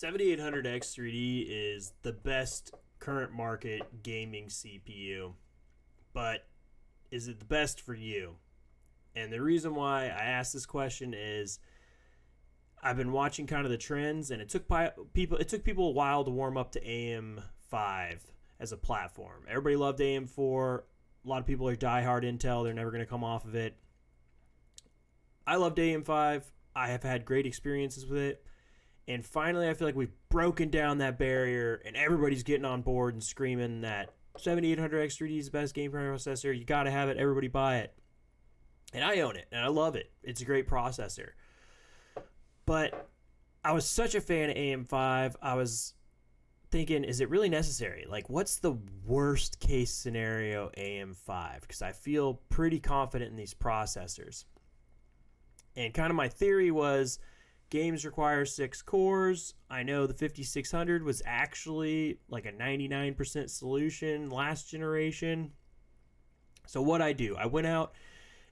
7800X3D is the best current market gaming CPU, but is it the best for you? And the reason why I asked this question is I've been watching kind of the trends, and it took people a while to warm up to AM5 as a platform. Everybody loved AM4. A lot of people are diehard Intel. They're never going to come off of it. I loved AM5. I have had great experiences with it. And finally, I feel like we've broken down that barrier, and everybody's getting on board and screaming that 7800X3D is the best game processor. You got to have it. Everybody buy it. And I own it, and I love it. It's a great processor. But I was such a fan of AM5, I was thinking, is it really necessary? Like, what's the worst case scenario AM5? Because I feel pretty confident in these processors. And kind of my theory was games require 6 cores. I know the 5600 was actually like a 99% solution last generation. So what I do, I went out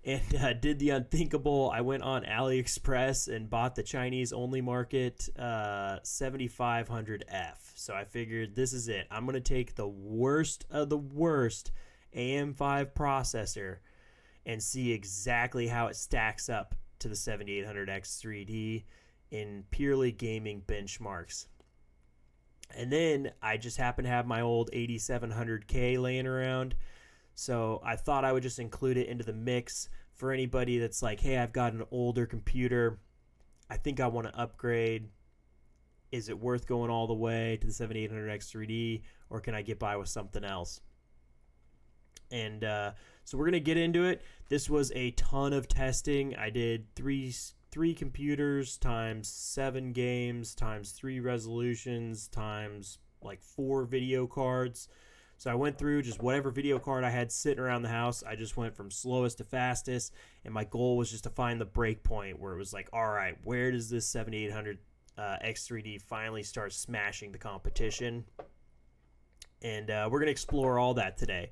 and did the unthinkable. I went on AliExpress and bought the Chinese only market 7500F. So I figured this is it. I'm going to take the worst of the worst AM5 processor and see exactly how it stacks up to the 7800X3D in purely gaming benchmarks. And then I just happen to have my old 8700K laying around, so I thought I would just include it into the mix for anybody that's like, hey, I've got an older computer, I think I want to upgrade. Is it worth going all the way to the 7800X3D, or can I get by with something else? And so we're going to get into it. This was a ton of testing. I did three computers times 7 games times 3 resolutions times like 4 video cards. So I went through just whatever video card I had sitting around the house. I just went from slowest to fastest, and my goal was just to find the break point where it was like, all right, where does this 7800 X3D finally start smashing the competition? And we're going to explore all that today.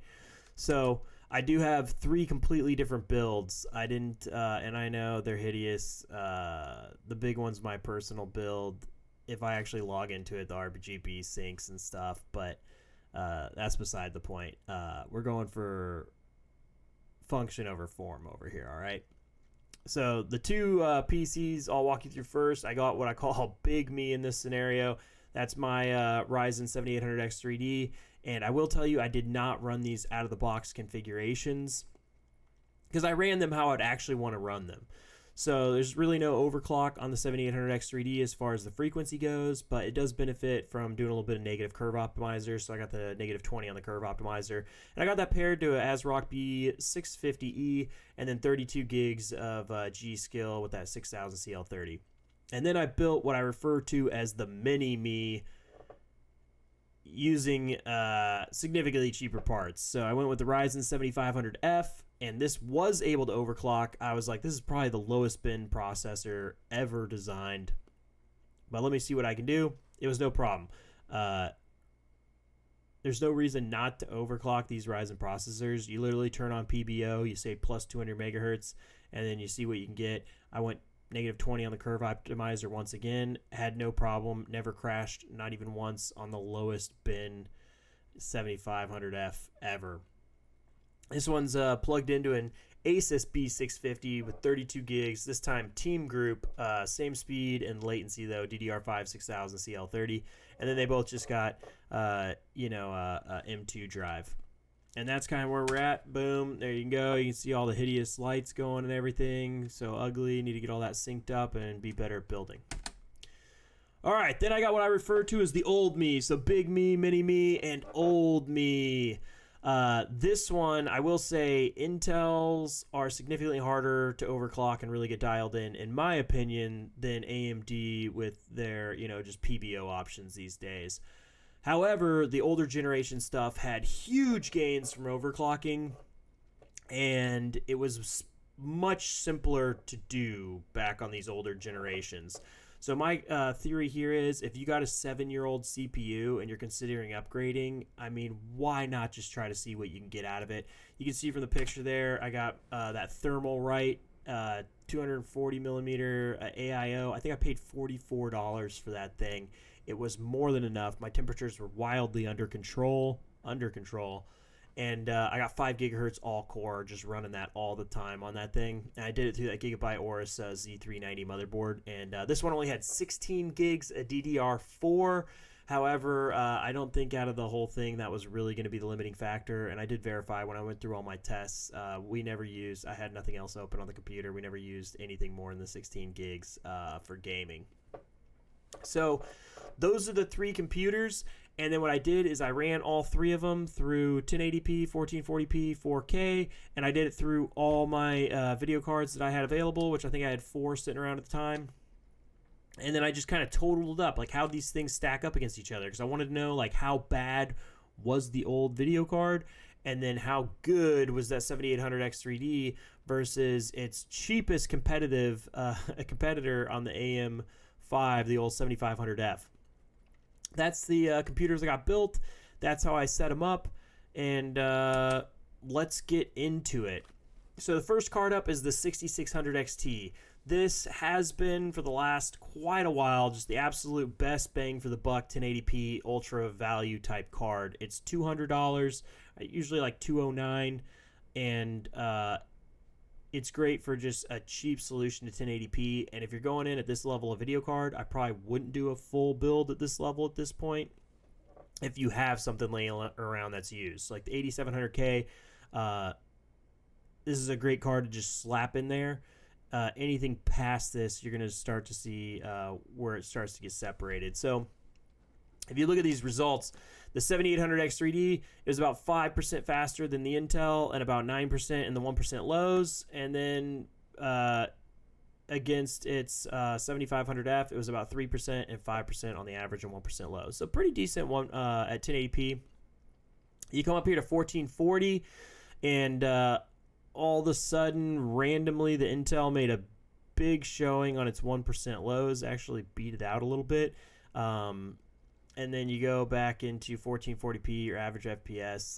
So I do have 3 completely different builds. I didn't, and I know they're hideous. The big one's my personal build. If I actually log into it, the RGB syncs and stuff, but that's beside the point. We're going for function over form over here, all right? So the 2 PCs I'll walk you through first. I got what I call big me in this scenario. That's my Ryzen 7800X3D, and I will tell you I did not run these out-of-the-box configurations because I ran them how I'd actually want to run them. So there's really no overclock on the 7800X3D as far as the frequency goes, but it does benefit from doing a little bit of negative curve optimizer. So I got the negative 20 on the curve optimizer, and I got that paired to an ASRock B650E and then 32 gigs of G-Skill with that 6000 CL30. And then I built what I refer to as the mini-me using significantly cheaper parts. So I went with the Ryzen 7500F, and this was able to overclock. I was like, this is probably the lowest bin processor ever designed. But let me see what I can do. It was no problem. There's no reason not to overclock these Ryzen processors. You literally turn on PBO, you say plus 200 megahertz, and then you see what you can get. I went negative 20 on the curve optimizer once again, had no problem, never crashed, not even once on the lowest bin 7500F ever. This one's plugged into an Asus B650 with 32 gigs, this time team group, same speed and latency though, DDR5 6000 CL30, and then they both just got M2 drive. And that's kind of where we're at. Boom, there you can go. You can see all the hideous lights going and everything. So ugly. Need to get all that synced up and be better at building. All right, then I got what I refer to as the old me. So big me, mini me, and old me. This one, I will say, Intels are significantly harder to overclock and really get dialed in my opinion, than AMD with their, just PBO options these days. However, the older generation stuff had huge gains from overclocking, and it was much simpler to do back on these older generations. So my theory here is, if you got a 7-year-old CPU and you're considering upgrading, I mean, why not just try to see what you can get out of it? You can see from the picture there, I got that thermal right 240 millimeter AIO. I think I paid $44 for that thing. It was more than enough. My temperatures were wildly under control. And I got 5 gigahertz all core, just running that all the time on that thing. And I did it through that Gigabyte Aorus Z390 motherboard. And this one only had 16 gigs of DDR4. However, I don't think out of the whole thing that was really going to be the limiting factor. And I did verify when I went through all my tests, I had nothing else open on the computer. We never used anything more than the 16 gigs for gaming. So those are the 3 computers. And then what I did is I ran all 3 of them through 1080p, 1440p, 4K, and I did it through all my video cards that I had available, which I think I had 4 sitting around at the time. And then I just kind of totaled up, like how these things stack up against each other, because I wanted to know like how bad was the old video card, and then how good was that 7800X3D versus its cheapest competitor on the AM5, the old 7500F. That's the computers I got built. That's how I set them up. And let's get into it. So the first card up is the 6600 XT. This has been, for the last quite a while, just the absolute best bang for the buck 1080p ultra value type card. It's $200, usually like $209, and it's great for just a cheap solution to 1080p. And if you're going in at this level of video card, I probably wouldn't do a full build at this level at this point if you have something laying around that's used. Like the 8700K, this is a great card to just slap in there. Anything past this, you're going to start to see where it starts to get separated. So if you look at these results, the 7800X3D is about 5% faster than the Intel and about 9% in the 1% lows. And then against its 7500F, it was about 3% and 5% on the average and 1% lows. So pretty decent one at 1080p. You come up here to 1440, and all of a sudden, randomly, the Intel made a big showing on its 1% lows, actually beat it out a little bit. And then you go back into 1440p, your average FPS.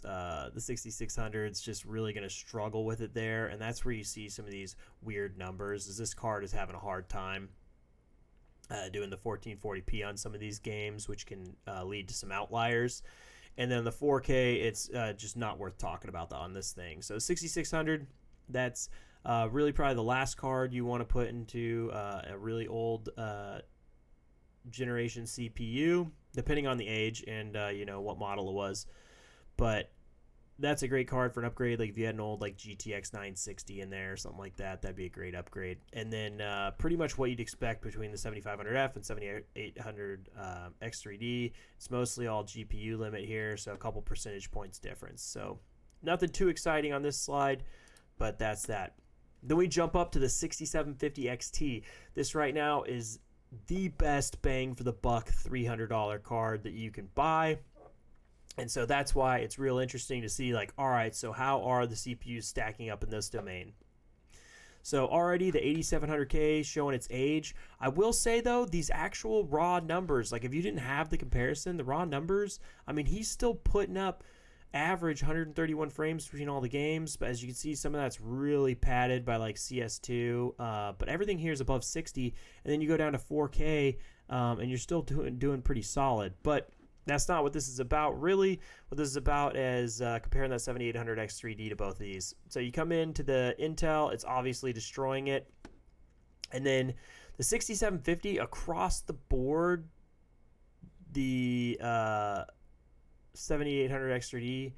The 6600 is just really going to struggle with it there, and that's where you see some of these weird numbers, as this card is having a hard time doing the 1440p on some of these games, which can lead to some outliers. And then the 4K, it's just not worth talking about on this thing. So 6600, that's really probably the last card you want to put into a really old generation CPU, depending on the age and what model it was. But that's a great card for an upgrade. Like if you had an old like GTX 960 in there or something like that, that'd be a great upgrade. And then pretty much what you'd expect between the 7500F and 7800 X3D. It's mostly all GPU limit here, so a couple percentage points difference. So nothing too exciting on this slide, but that's that. Then we jump up to the 6750 XT. This right now is the best bang for the buck $300 card that you can buy. And so that's why it's real interesting to see, like, all right, so how are the CPUs stacking up in this domain? So already the 8700K showing its age. I will say, though, these actual raw numbers, like if you didn't have the comparison, the raw numbers, I mean, he's still putting up average 131 frames between all the games. But as you can see, some of that's really padded by like CS2. But everything here is above 60. And then you go down to 4K, and you're still doing pretty solid. But that's not what this is about, really. What this is about is comparing that 7800X3D to both of these. So you come into the Intel, it's obviously destroying it. And then the 6750 across the board, the 7800X3D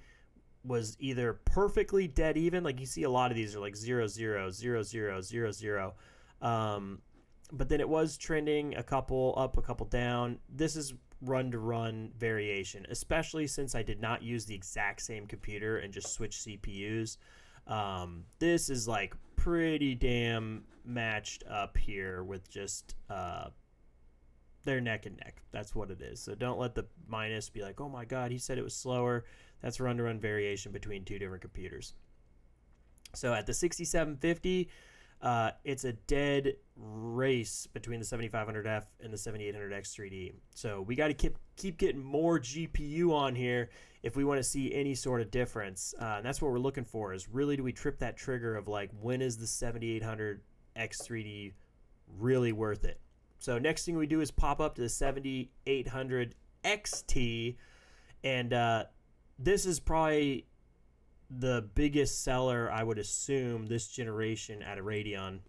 was either perfectly dead even. Like you see a lot of these are like 0, 0, 0, 0, 0, 0. But then it was trending a couple up, a couple down. This is run-to-run variation, especially since I did not use the exact same computer and just switch CPUs. This is like pretty damn matched up here with just they're neck and neck. That's what it is. So don't let the minus be like, oh my god, he said it was slower. That's run-to-run variation between two different computers. So at the 6750, it's a dead race between the 7500F and the 7800X 3D. So we got to keep getting more GPU on here if we want to see any sort of difference. And that's what we're looking for, is really, do we trip that trigger of like, when is the 7800X 3D really worth it? So next thing we do is pop up to the 7800 XT, and this is probably the biggest seller, I would assume, this generation at a Radeon.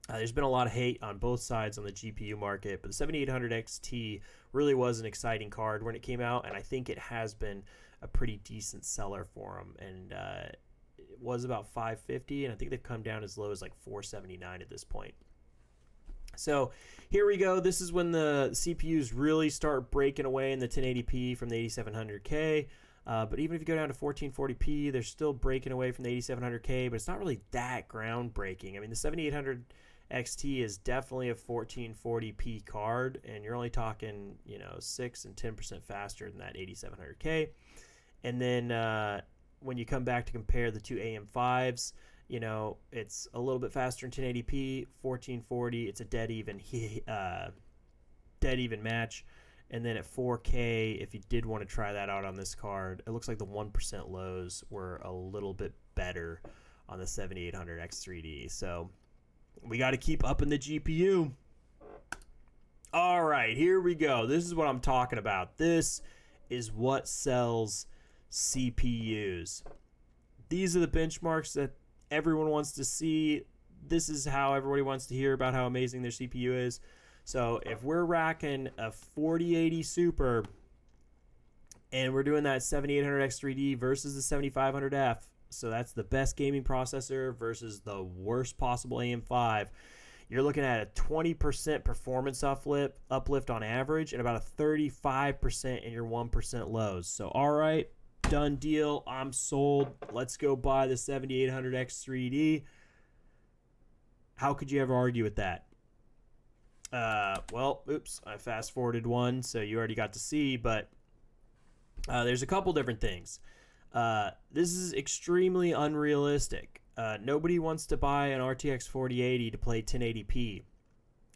There's been a lot of hate on both sides on the GPU market, but the 7800 XT really was an exciting card when it came out, and I think it has been a pretty decent seller for them. And it was about $550, and I think they've come down as low as like $479 at this point. So here we go. This is when the CPUs really start breaking away in the 1080p from the 8700K. But even if you go down to 1440p, they're still breaking away from the 8700K, but it's not really that groundbreaking. I mean, the 7800 XT is definitely a 1440p card, and you're only talking, 6 and 10% faster than that 8700K. And then when you come back to compare the two AM5s, it's a little bit faster in 1080p, 1440. It's a dead even match. And then at 4K, if you did want to try that out on this card, it looks like the 1% lows were a little bit better on the 7800X3D. So we got to keep upping the GPU. All right, here we go. This is what I'm talking about. This is what sells CPUs. These are the benchmarks that everyone wants to see. This is how everybody wants to hear about how amazing their CPU is. So if we're racking a 4080 Super and we're doing that 7800X 3D versus the 7500F, so that's the best gaming processor versus the worst possible AM5, you're looking at a 20% performance uplift on average and about a 35% in your 1% lows. So all right, done deal. I'm sold. Let's go buy the 7800X 3D. How could you ever argue with that? Well, oops, I fast forwarded one, so you already got to see, but there's a couple different things. This is extremely unrealistic. Nobody wants to buy an RTX 4080 to play 1080p.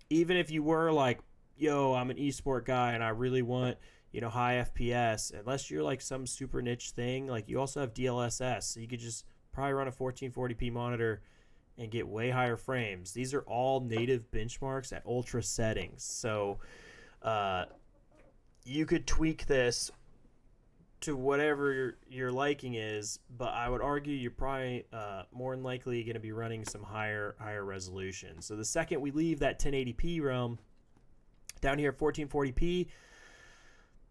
Even if you were like, yo, I'm an esport guy and I really want, high FPS, unless you're like some super niche thing, like you also have DLSS, so you could just probably run a 1440p monitor and get way higher frames. These are all native benchmarks at ultra settings. So you could tweak this to whatever your liking is, but I would argue you're probably more than likely going to be running some higher resolution. So the second we leave that 1080p realm, down here at 1440p,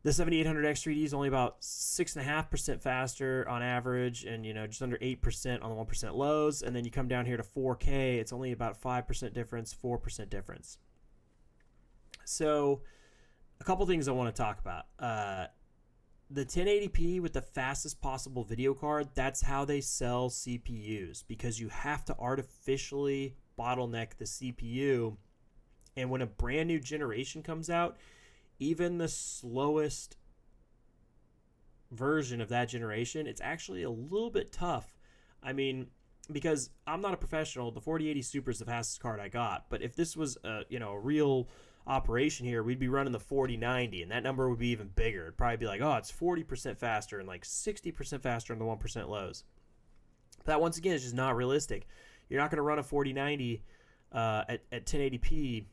the 7800X 3D is only about 6.5% faster on average, and just under 8% on the 1% lows. And then you come down here to 4K, it's only about 5% difference, 4% difference. So a couple things I want to talk about. The 1080p with the fastest possible video card, that's how they sell CPUs, because you have to artificially bottleneck the CPU. And when a brand new generation comes out, even the slowest version of that generation, it's actually a little bit tough. I mean, because I'm not a professional, the 4080 Super is the fastest card I got. But if this was a real operation here, we'd be running the 4090, and that number would be even bigger. It'd probably be like, oh, it's 40% faster and like 60% faster in the 1% lows. But that, once again, is just not realistic. You're not going to run a 4090 at 1080p.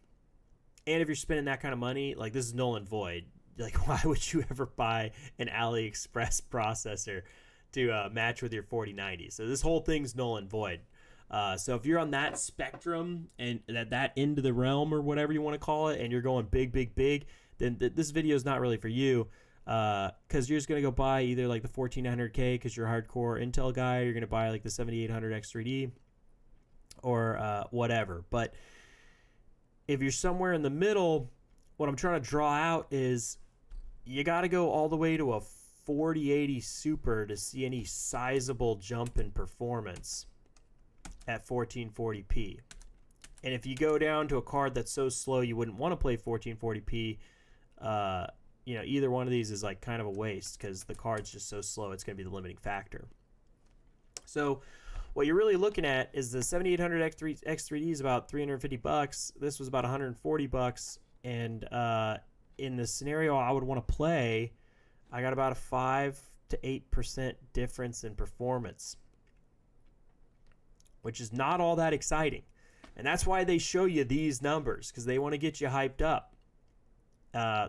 And if you're spending that kind of money, like, this is null and void. Like, why would you ever buy an AliExpress processor to match with your 4090? So this whole thing's null and void. So if you're on that spectrum and that end of the realm or whatever you want to call it, and you're going big, then this video is not really for you, because you're just going to go buy either like the 14900K because you're a hardcore Intel guy, or you're going to buy like the 7800X 3D or whatever. But if you're somewhere in the middle, what I'm trying to draw out is you got to go all the way to a 4080 Super to see any sizable jump in performance at 1440p. And if you go down to a card that's so slow you wouldn't want to play 1440p, either one of these is like kind of a waste, because the card's just so slow, it's going to be the limiting factor. So what you're really looking at is the 7800 X3D is about $350. This was about $140, and in the scenario I would want to play, I got about a 5 to 8% difference in performance, which is not all that exciting. And that's why they show you these numbers, because they want to get you hyped up.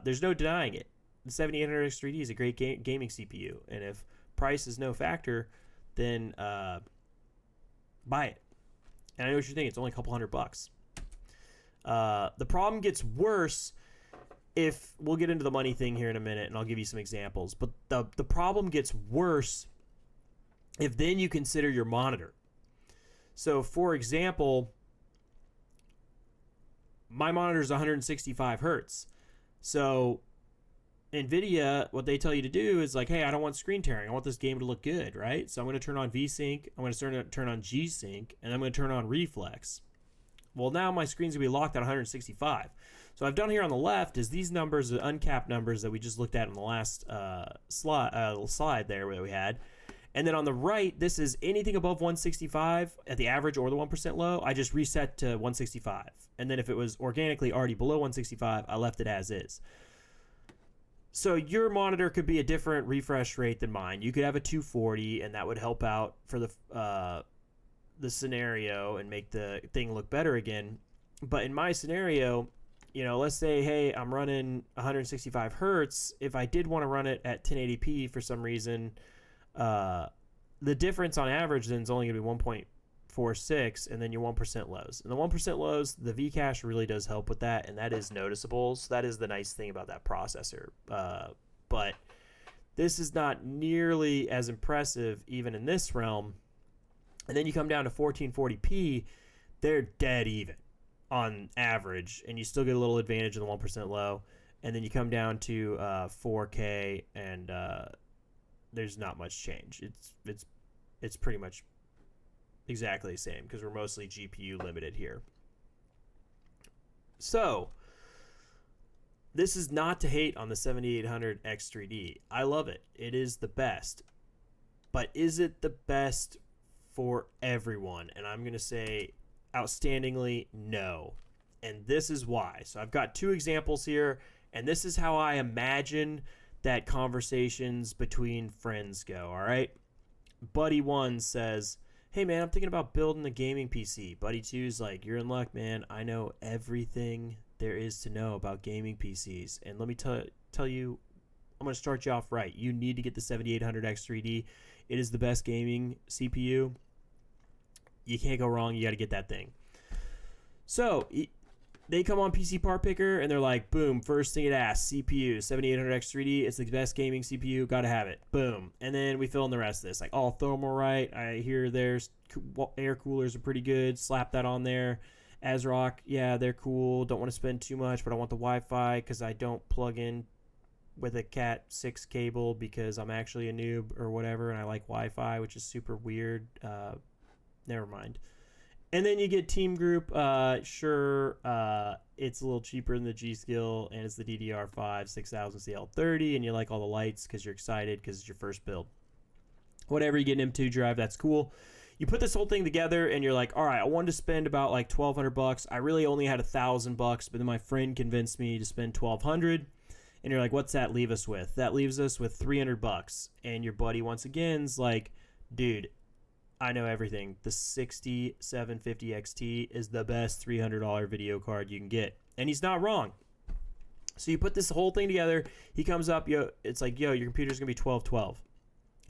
There's no denying it. The 7800 X3D is a great gaming CPU, and if price is no factor, then buy it. And I know what you're thinking, it's only a couple $100. The problem gets worse if, we'll get into the money thing here in a minute, and I'll give you some examples, but the problem gets worse if then you consider your monitor. So, for example, my monitor is 165 hertz. So, NVIDIA, what they tell you to do is like, hey, I don't want screen tearing. I want this game to look good, right? So I'm going to turn on VSync. I'm going to turn on G-Sync, and I'm going to turn on Reflex. Well, now my screen's going to be locked at 165. So what I've done here on the left is these numbers, the uncapped numbers that we just looked at in the last slide there that we had. And then on the right, this is anything above 165 at the average or the 1% low, I just reset to 165. And then if it was organically already below 165, I left it as is. So your monitor could be a different refresh rate than mine. You could have a 240, and that would help out for the scenario and make the thing look better again. But in my scenario, you know, let's say, hey, I'm running 165 hertz. If I did want to run it at 1080p for some reason, the difference on average then is only going to be 1.46, and then your 1% lows. And the 1% lows, the Vcache really does help with that, and that is noticeable. So that is the nice thing about that processor. But this is not nearly as impressive even in this realm. And then you come down to 1440p, they're dead even on average, and you still get a little advantage of the 1% low. And then you come down to 4K, and there's not much change. It's pretty much exactly the same because we're mostly GPU limited here. So this is not to hate on the 7800 X3D. I love it. It is the best. But is it the best for everyone? And I'm going to say outstandingly no. And this is why. So I've got two examples here, and this is how I imagine that conversations between friends go, all right? Buddy 1 says, hey, man, I'm thinking about building a gaming PC. Buddy 2's like, you're in luck, man. I know everything there is to know about gaming PCs. And let me tell you, I'm going to start you off right. You need to get the 7800 X3D. It is the best gaming CPU. You can't go wrong. You got to get that thing. So they come on PC Part Picker, and they're like, boom, first thing it asks, CPU, 7800 X3D, it's the best gaming CPU, got to have it. Boom. And then we fill in the rest of this. Like, oh, Thermalright, I hear there's air coolers are pretty good. Slap that on there. ASRock, yeah, they're cool. Don't want to spend too much, but I want the Wi-Fi because I don't plug in with a Cat 6 cable because I'm actually a noob or whatever, and I like Wi-Fi, which is super weird. Never mind. And then you get Team Group. Sure, it's a little cheaper than the G-Skill, and it's the DDR5 6000 CL30, and you like all the lights because you're excited because it's your first build. Whatever, you get an M2 drive, that's cool. You put this whole thing together, and you're like, all right, I wanted to spend about like $1,200. I really only had $1,000, but then my friend convinced me to spend $1,200. And you're like, what's that leave us with? That leaves us with $300. And your buddy once again's like, dude, I know everything. The 6750 XT is the best $300 video card you can get. And he's not wrong. So you put this whole thing together. He comes up, it's like, your computer's going to be 1212.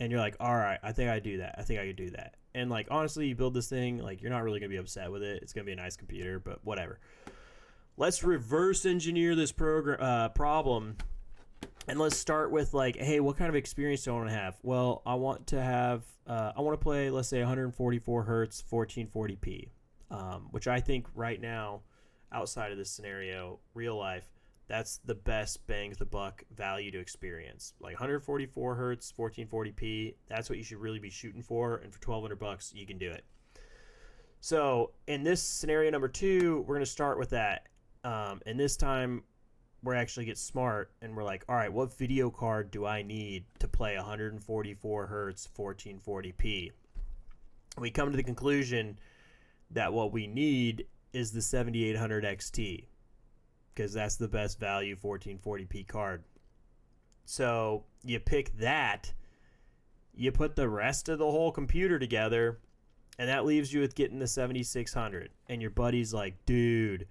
And you're like, all right, I think I do that. I think I could do that. And like, honestly, you build this thing, like, you're not really going to be upset with it. It's going to be a nice computer, but whatever. Let's reverse engineer this problem. And let's start with like, hey, what kind of experience do I want to have? Well, I want to play, let's say 144 hertz, 1440p, which I think right now, outside of this scenario, real life, that's the best bang for the buck value to experience. Like 144 hertz, 1440p, that's what you should really be shooting for. And for $1,200, you can do it. So in this scenario number 2, we're going to start with that. And this time, we're actually get smart, and we're like, all right, what video card do I need to play 144 hertz 1440p? We come to the conclusion that what we need is the 7800 XT because that's the best value 1440p card. So you pick that, you put the rest of the whole computer together, and that leaves you with getting the 7600. And your buddy's like, dude,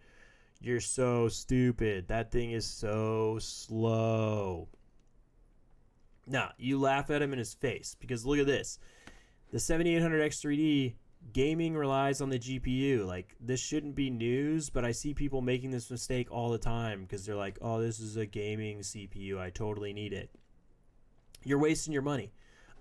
you're so stupid. That thing is so slow. Now, you laugh at him in his face because look at this. The 7800X3D gaming relies on the GPU. Like, this shouldn't be news, but I see people making this mistake all the time because they're like, oh, this is a gaming CPU. I totally need it. You're wasting your money.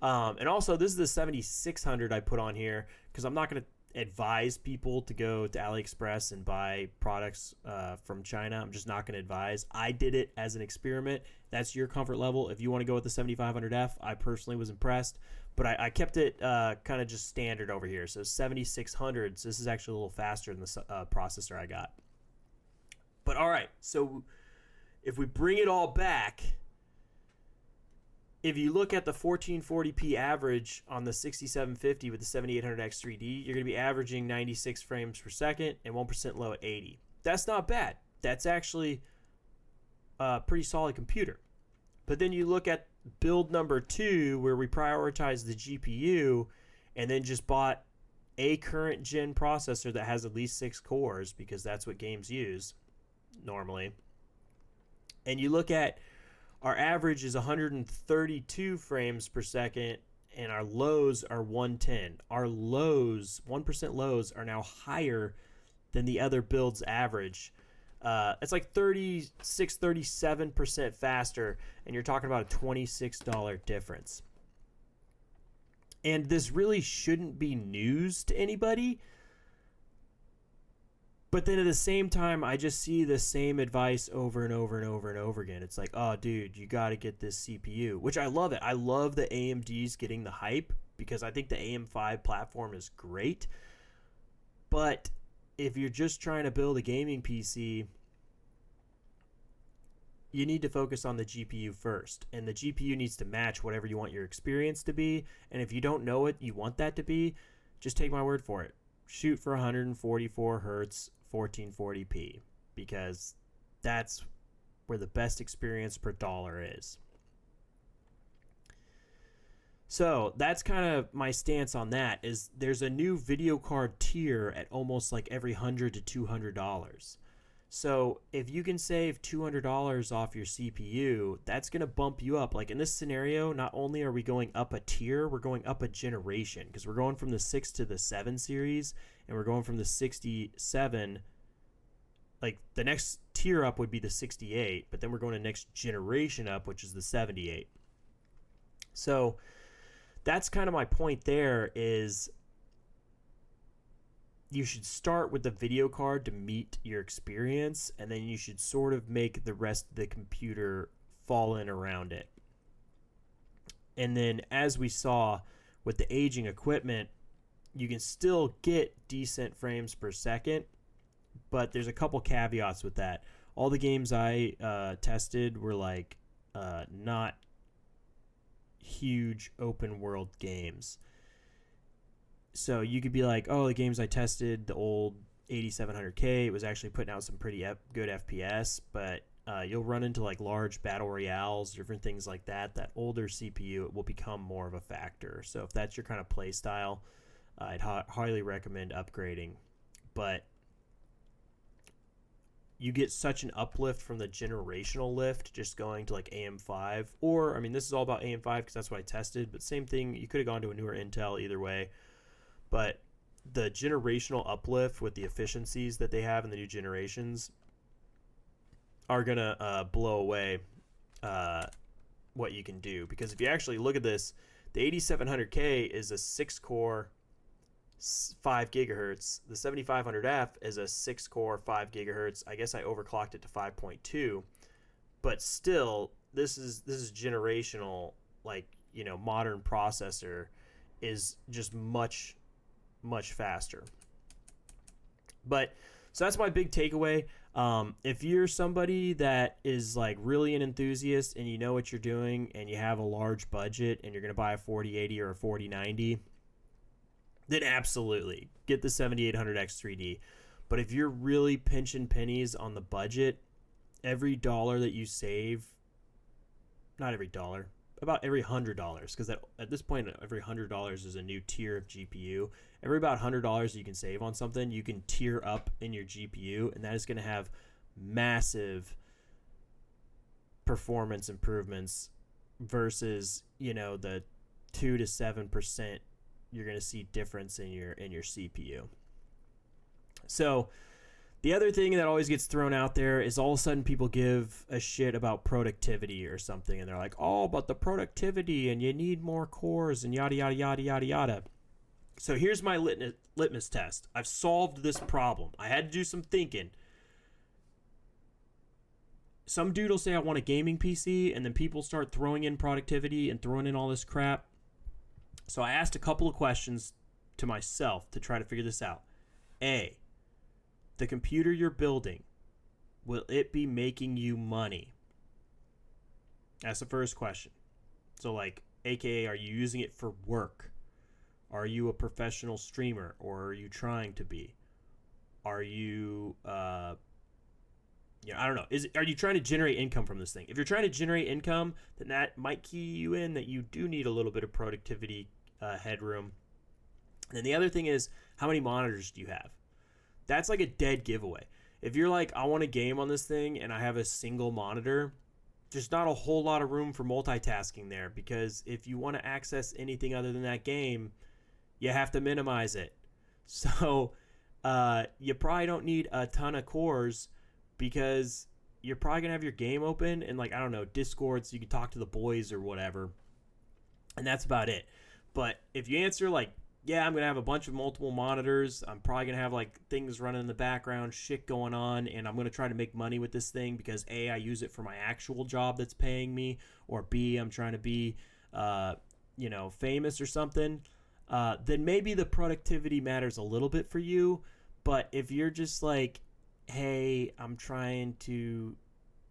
And also, this is the 7600 I put on here because I'm not going to advise people to go to AliExpress and buy products from China. I'm just not going to advise. I did it as an experiment. That's your comfort level. If you want to go with the 7500F, I personally was impressed, but I kept it kind of just standard over here. So 7600s, this is actually a little faster than the processor I got. But all right, so if we bring it all back, if you look at the 1440p average on the 6750 with the 7800X3D, you're going to be averaging 96 frames per second and 1% low at 80. That's not bad. That's actually a pretty solid computer. But then you look at build number 2, where we prioritize the GPU and then just bought a current gen processor that has at least 6 cores, because that's what games use normally. And you look at our average is 132 frames per second, and our lows are 110. Our lows, 1% lows, are now higher than the other build's average. It's like 36, 37% faster, and you're talking about a $26 difference. And this really shouldn't be news to anybody. But then at the same time, I just see the same advice over and over and over and over again. It's like, oh, dude, you got to get this CPU, which I love it. I love the AMD's getting the hype because I think the AM5 platform is great. But if you're just trying to build a gaming PC, you need to focus on the GPU first. And the GPU needs to match whatever you want your experience to be. And if you don't know what you want that to be, just take my word for it. Shoot for 144 hertz 1440p, because that's where the best experience per dollar is. So that's kind of my stance on that. Is there's a new video card tier at almost like every $100 to $200. So if you can save $200 off your CPU, that's going to bump you up. Like in this scenario, not only are we going up a tier, we're going up a generation, because we're going from the 6 to the 7 series, and we're going from the 67, like the next tier up would be the 68, but then we're going to next generation up, which is the 78. So that's kind of my point there, is you should start with the video card to meet your experience, and then you should sort of make the rest of the computer fall in around it. And then as we saw with the aging equipment, you can still get decent frames per second, but there's a couple caveats with that. All the games I tested were like not huge open world games. So you could be like, oh, the games I tested, the old 8700K, it was actually putting out some pretty good FPS, but you'll run into like large battle royales, different things like that. That older CPU, it will become more of a factor. So if that's your kind of play style, I'd highly recommend upgrading. But you get such an uplift from the generational lift just going to like AM5, or I mean, this is all about AM5 because that's what I tested, but same thing, you could have gone to a newer Intel either way. But the generational uplift with the efficiencies that they have in the new generations are going to blow away what you can do. Because if you actually look at this, the 8700K is a 6-core, 5 gigahertz. The 7500F is a 6-core, 5 gigahertz. I guess I overclocked it to 5.2. But still, this is generational, like, you know, modern processor is just much faster. But so that's my big takeaway. If you're somebody that is like really an enthusiast and you know what you're doing and you have a large budget and you're going to buy a 4080 or a 4090, then absolutely get the 7800X 3D. But if you're really pinching pennies on the budget, every dollar that you save, not every dollar, about every $100, because at this point, every $100 is a new tier of GPU. Every about $100 you can save on something, you can tier up in your GPU, and that is going to have massive performance improvements versus, the 2 to 7% you're going to see difference in your CPU. So the other thing that always gets thrown out there is all of a sudden people give a shit about productivity or something, and they're like, oh, but the productivity and you need more cores and yada, yada, yada, yada, yada. So here's my litmus test. I've solved this problem. I had to do some thinking. Some dude will say I want a gaming PC, and then people start throwing in productivity and throwing in all this crap. So I asked a couple of questions to myself to try to figure this out. A, the computer you're building, will it be making you money? That's the first question. So like, AKA, are you using it for work? Are you a professional streamer, or are you trying to be? Are you, I don't know. Are you trying to generate income from this thing? If you're trying to generate income, then that might key you in that you do need a little bit of productivity headroom. And then the other thing is, how many monitors do you have? That's like a dead giveaway. If you're like, I want to game on this thing and I have a single monitor, there's not a whole lot of room for multitasking there, because if you want to access anything other than that game, you have to minimize it. So you probably don't need a ton of cores, because you're probably going to have your game open and, like, I don't know, Discord, so you can talk to the boys or whatever. And that's about it. But if you answer like, yeah, I'm going to have a bunch of multiple monitors, I'm probably going to have like things running in the background, shit going on, and I'm going to try to make money with this thing because A, I use it for my actual job that's paying me, or B, I'm trying to be, famous or something, then maybe the productivity matters a little bit for you. But if you're just like, hey, I'm trying to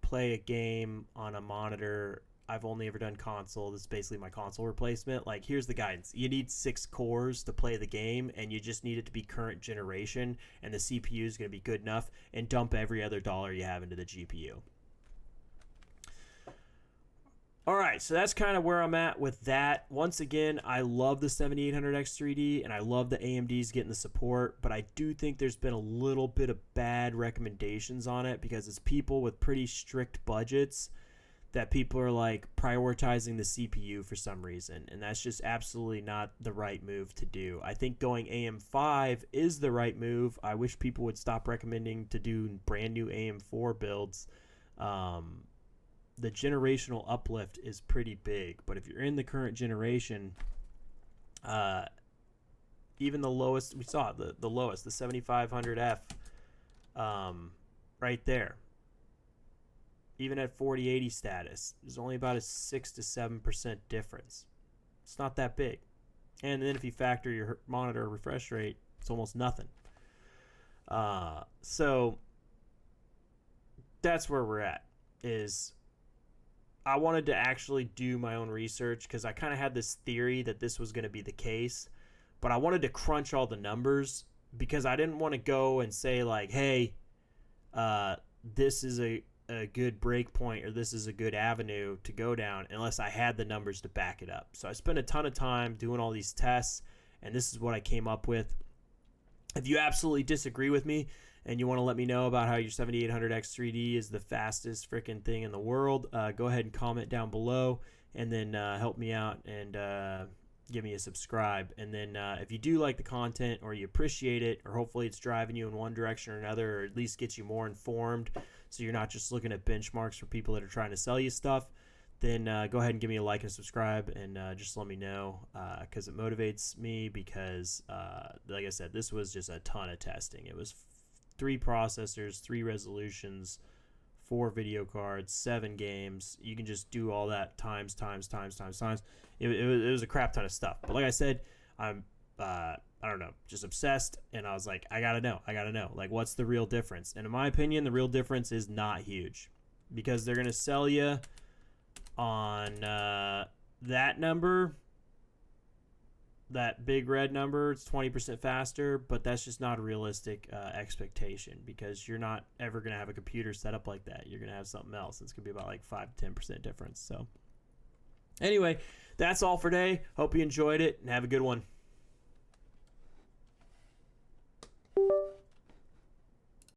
play a game on a monitor, I've only ever done console, this is basically my console replacement, like, here's the guidance. You need 6 cores to play the game, and you just need it to be current generation, and the CPU is going to be good enough, and dump every other dollar you have into the GPU. All right, so that's kind of where I'm at with that. Once again, I love the 7800X 3D, and I love the AMD's getting the support, but I do think there's been a little bit of bad recommendations on it, because it's people with pretty strict budgets that people are like prioritizing the CPU for some reason, and that's just absolutely not the right move to do. I think going AM5 is the right move. I wish people would stop recommending to do brand new AM4 builds. The generational uplift is pretty big, but if you're in the current generation, even the lowest, we saw it, the lowest, the 7500F, right there, even at 4080 status, there's only about a 6 to 7% difference. It's not that big. And then if you factor your monitor refresh rate, it's almost nothing. So that's where we're at. Is I wanted to actually do my own research, because I kind of had this theory that this was going to be the case, but I wanted to crunch all the numbers, because I didn't want to go and say like, hey, this is a good break point, or this is a good avenue to go down, unless I had the numbers to back it up. So I spent a ton of time doing all these tests, and this is what I came up with. If you absolutely disagree with me and you want to let me know about how your 7800X 3D is the fastest freaking thing in the world, go ahead and comment down below, and then help me out and give me a subscribe. And then if you do like the content, or you appreciate it, or hopefully it's driving you in one direction or another, or at least gets you more informed, so you're not just looking at benchmarks for people that are trying to sell you stuff, then go ahead and give me a like and subscribe, and just let me know, because it motivates me, because like I said, this was just a ton of testing. It was 3 processors, 3 resolutions, 4 video cards, 7 games. You can just do all that times. It was a crap ton of stuff. But like I said, I'm I don't know, just obsessed, and I was like, I gotta know, like, what's the real difference? And in my opinion, the real difference is not huge, because they're gonna sell you on that number. that big red number. It's 20% faster, but that's just not a realistic expectation, because you're not ever going to have a computer set up like that. You're going to have something else. It's going to be about like 5 to 10% difference. So anyway, that's all for today. Hope you enjoyed it, and have a good one.